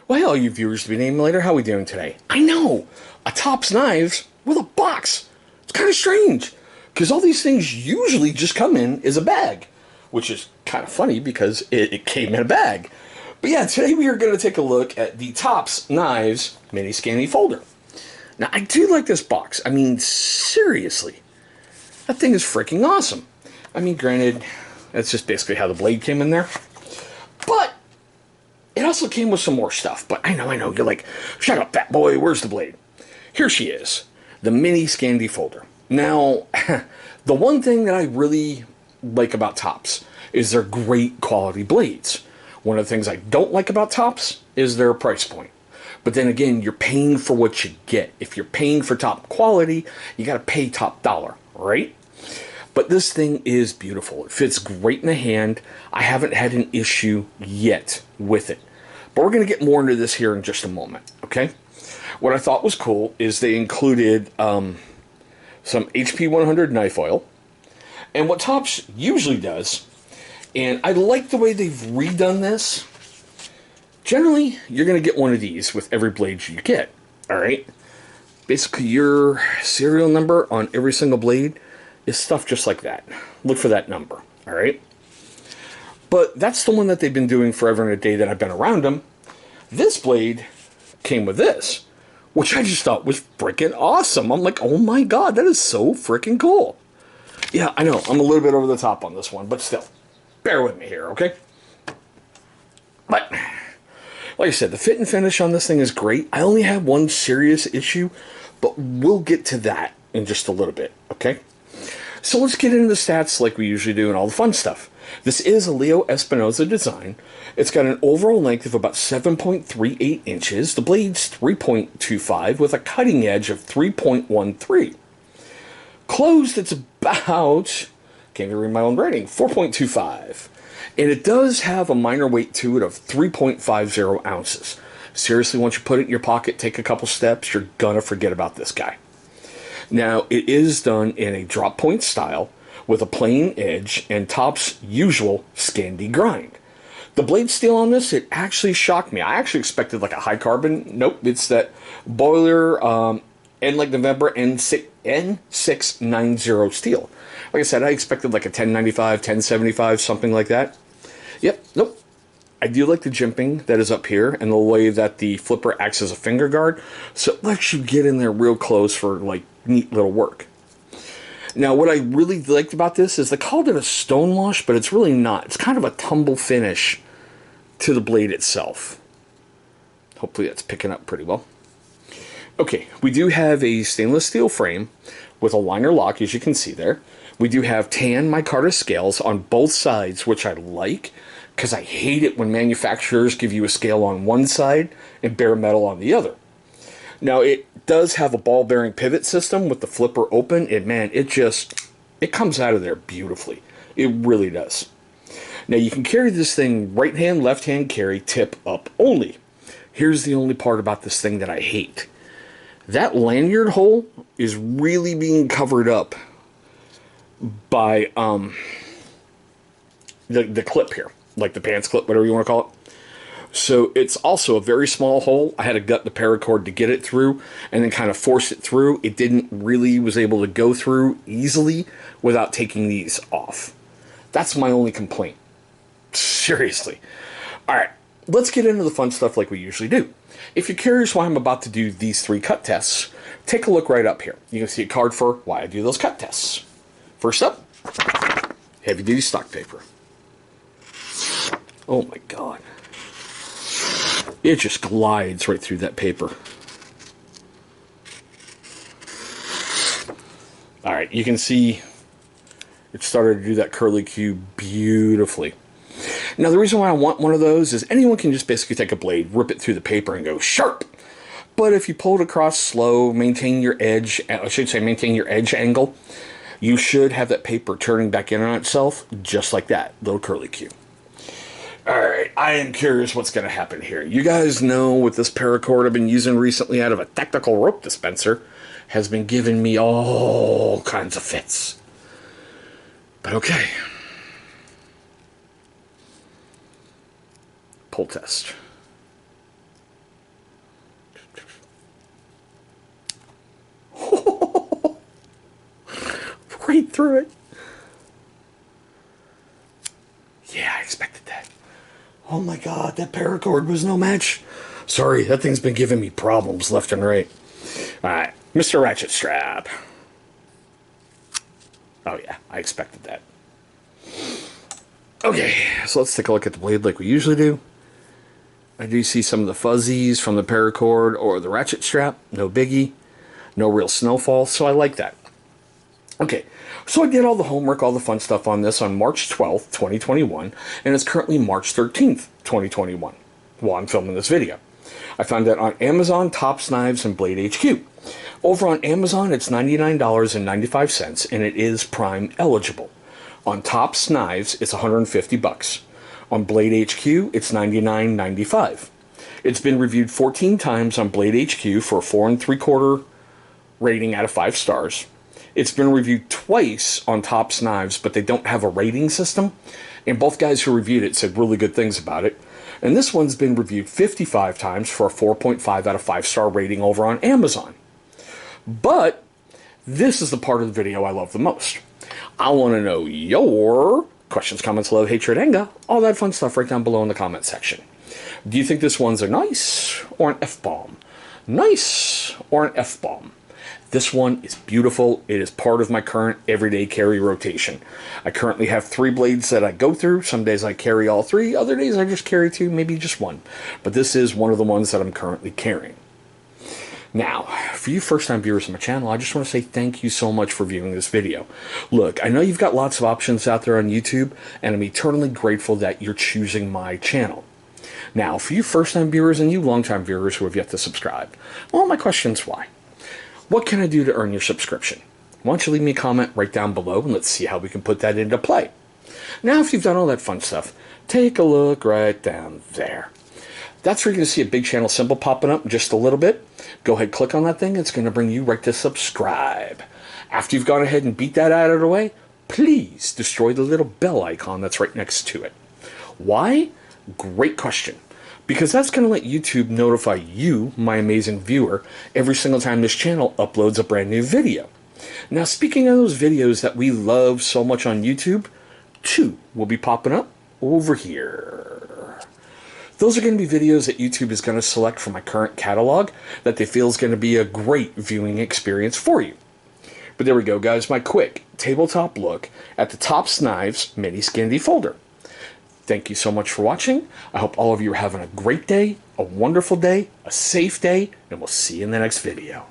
Well, hey, all you viewers to be named later, how are we doing today? I know! A Tops Knives with a box! It's kind of strange, because all these things usually just come in as a bag, which is kind of funny because it came in a bag. But yeah, today we are going to take a look at the Tops Knives Mini Scandi Folder. Now, I do like this box. I mean, seriously, that thing is freaking awesome. I mean, granted, that's just basically how the blade came in there. But it also came with some more stuff. But I know, you're like, shut up, fat boy, where's the blade? Here she is, the Mini Scandi Folder. Now, the one thing that I really like about Tops is their great quality blades. One of the things I don't like about Tops is their price point. But then again, you're paying for what you get. If you're paying for top quality, you got to pay top dollar, right? But this thing is beautiful. It fits great in the hand. I haven't had an issue yet with it. But we're going to get more into this here in just a moment, okay? What I thought was cool is they included some HP 100 knife oil. And what Tops usually does, and I like the way they've redone this, generally, you're going to get one of these with every blade you get, all right? Basically, your serial number on every single blade is stuff just like that. Look for that number, all right? But that's the one that they've been doing forever and a day that I've been around them. This blade came with this, which I just thought was freaking awesome. I'm like, oh my god, that is so freaking cool. Yeah, I know, I'm a little bit over the top on this one, but still, bear with me here, okay? But like I said, the fit and finish on this thing is great. I only have one serious issue, but we'll get to that in just a little bit, okay? So let's get into the stats like we usually do and all the fun stuff. This is a Leo Espinosa design. It's got an overall length of about 7.38 inches. The blade's 3.25 with a cutting edge of 3.13. Closed, it's about, can't even read my own writing, 4.25. And it does have a minor weight to it of 3.50 ounces. Seriously, once you put it in your pocket, take a couple steps, you're gonna forget about this guy. Now, it is done in a drop point style with a plain edge and Tops' usual Scandi grind. The blade steel on this, it actually shocked me. I actually expected like a high carbon. Nope, it's that boiler N like November N690 steel. Like I said, I expected like a 1095, 1075, something like that. Yep, nope. I do like the jimping that is up here and the way that the flipper acts as a finger guard. So it lets you get in there real close for like neat little work. Now what I really liked about this is they called it a stone wash, but it's really not. It's kind of a tumble finish to the blade itself. Hopefully that's picking up pretty well. Okay, we do have a stainless steel frame with a liner lock, as you can see there. We do have tan micarta scales on both sides, which I like, because I hate it when manufacturers give you a scale on one side and bare metal on the other. Now, it does have a ball bearing pivot system with the flipper open, and man, it comes out of there beautifully. It really does. Now, you can carry this thing right hand, left hand carry, tip up only. Here's the only part about this thing that I hate. That lanyard hole is really being covered up by the clip here, like the pants clip, whatever you want to call it. So it's also a very small hole. I had to gut the paracord to get it through and then kind of force it through. It didn't really was able to go through easily without taking these off. That's my only complaint. Seriously. All right, let's get into the fun stuff like we usually do. If you're curious why I'm about to do these 3 cut tests, take a look right up here. You can see a card for why I do those cut tests. First up, heavy-duty stock paper. Oh my god. It just glides right through that paper. Alright, you can see it started to do that curly Q beautifully. Now, the reason why I want one of those is anyone can just basically take a blade, rip it through the paper, and go sharp. But if you pull it across slow, maintain your edge, I should say maintain your edge angle, you should have that paper turning back in on itself, just like that, little curly Q. Alright, I am curious what's going to happen here. You guys know with this paracord I've been using recently out of a tactical rope dispenser has been giving me all kinds of fits. But okay. Pull test. right through it. Yeah, I expected that. Oh my god, that paracord was no match. Sorry, that thing's been giving me problems left and right. Alright, Mr. Ratchet Strap. Oh yeah, I expected that. Okay, so let's take a look at the blade like we usually do. I do see some of the fuzzies from the paracord or the ratchet strap. No biggie. No real snowfall, so I like that. Okay, so I did all the homework, all the fun stuff on this on March 12th, 2021, and it's currently March 13th, 2021, while I'm filming this video. I found it on Amazon, Tops Knives, and Blade HQ. Over on Amazon, it's $99.95, and it is Prime eligible. On Tops Knives, it's $150. On Blade HQ, it's $99.95. It's been reviewed 14 times on Blade HQ for a 4 3/4 rating out of 5 stars. It's been reviewed twice on Tops Knives, but they don't have a rating system. And both guys who reviewed it said really good things about it. And this one's been reviewed 55 times for a 4.5 out of 5 star rating over on Amazon. But this is the part of the video I love the most. I want to know your questions, comments, love, hatred, anger, all that fun stuff right down below in the comment section. Do you think this one's a nice or an F-bomb? Nice or an F-bomb? This one is beautiful. It is part of my current everyday carry rotation. I currently have 3 blades that I go through. Some days I carry all 3. Other days I just carry 2, maybe just 1. But this is one of the ones that I'm currently carrying. Now, for you first-time viewers on my channel, I just want to say thank you so much for viewing this video. Look, I know you've got lots of options out there on YouTube, and I'm eternally grateful that you're choosing my channel. Now, for you first-time viewers and you long-time viewers who have yet to subscribe, well, my question's why? What can I do to earn your subscription? Why don't you leave me a comment right down below, and let's see how we can put that into play. Now, if you've done all that fun stuff, take a look right down there. That's where you're going to see a big channel symbol popping up in just a little bit. Go ahead, click on that thing. It's going to bring you right to subscribe. After you've gone ahead and beat that out of the way, please destroy the little bell icon that's right next to it. Why? Great question. Because that's going to let YouTube notify you, my amazing viewer, every single time this channel uploads a brand new video. Now, speaking of those videos that we love so much on YouTube, 2 will be popping up over here. Those are going to be videos that YouTube is going to select from my current catalog that they feel is going to be a great viewing experience for you. But there we go, guys, my quick tabletop look at the Tops Knives mini Scandi folder. Thank you so much for watching. I hope all of you are having a great day, a wonderful day, a safe day, and we'll see you in the next video.